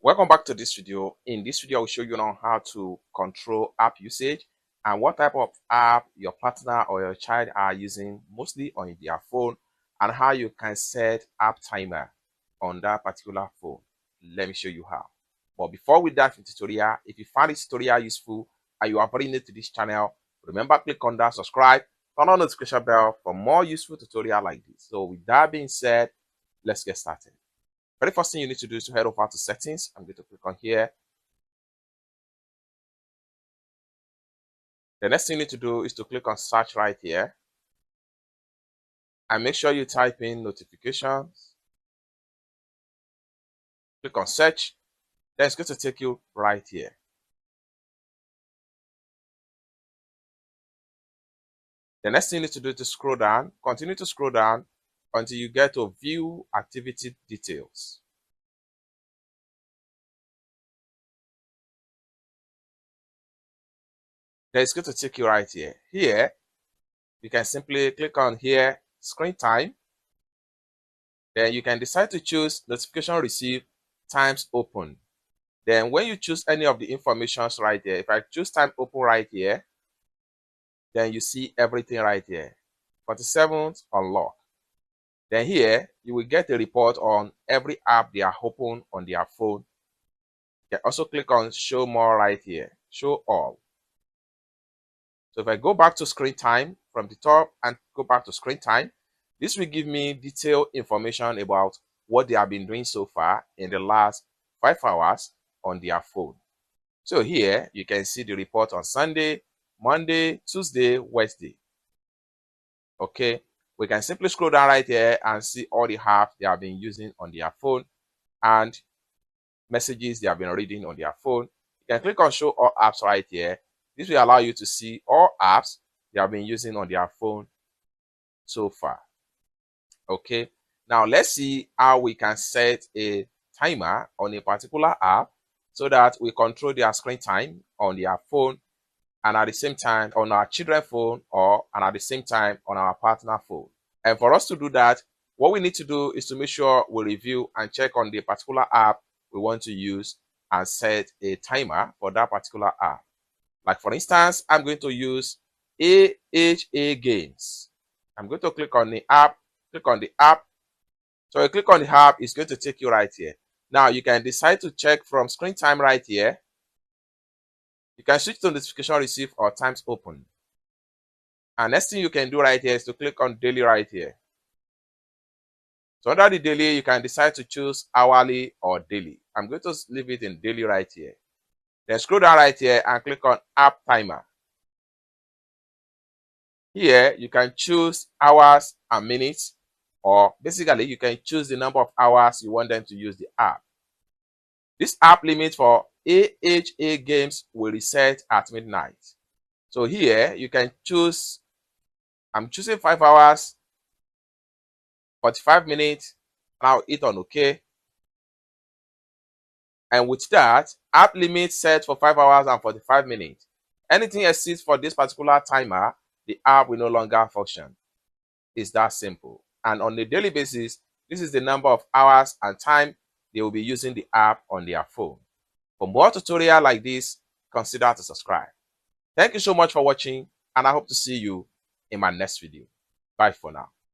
Welcome back to this video. In this video, I will show you on how to control app usage and what type of app your partner or your child are using mostly on their phone, and how you can set app timer on that particular phone. Let me show you how. But before we dive into the tutorial, if you find this tutorial useful and you are very new to this channel, remember, click on that subscribe, turn on the notification bell for more useful tutorial like this. So with that being said, let's get started. Very first thing you need to do is to head over to settings. I'm going to click on here. The next thing you need to do is to click on search right here. And make sure you type in notifications. Click on search. Then it's going to take you right here. The next thing you need to do is to scroll down. Continue to scroll down until you get to view activity details. Then it's going to take you right here. Here, you can simply click on here, screen time. Then you can decide to choose notification received times open. Then when you choose any of the informations right here, if I choose time open right here, then you see everything right here. 47th unlock. Then here, you will get a report on every app they are open on their phone. You can also click on show more right here, show all. So if I go back to screen time from the top and go back to screen time, this will give me detailed information about what they have been doing so far in the last 5 hours on their phone. So here you can see the report on Sunday, Monday, Tuesday, Wednesday. Okay, we can simply scroll down right here and see all the apps they have been using on their phone and messages they have been reading on their phone. You can click on show all apps right here. This will allow you to see all apps they have been using on their phone so far. Okay, now let's see how we can set a timer on a particular app so that we control their screen time on their phone and at the same time on our children's phone and at the same time on our partner phone. And for us to do that, what we need to do is to make sure we review and check on the particular app we want to use and set a timer for that particular app. Like for instance, I'm going to use AHA Games. I'm going to click on the app, click on the app. So you click on the app, it's going to take you right here. Now you can decide to check from screen time right here. You can switch to notification receive or times open. And next thing you can do right here is to click on daily right here. So under the daily, you can decide to choose hourly or daily. I'm going to leave it in daily right here. Then scroll down right here and click on app timer. Here you can choose hours and minutes, or basically you can choose the number of hours you want them to use the app. This app limit for AHA Games will reset at midnight. So here you can choose, I'm choosing 5 hours, 45 minutes, and I'll hit on OK. And with that, app limit set for 5 hours and 45 minutes. Anything exceeds for this particular timer, the app will no longer function. It's that simple. And on a daily basis, this is the number of hours and time they will be using the app on their phone. For more tutorials like this, consider to subscribe. Thank you so much for watching, and I hope to see you in my next video. Bye for now.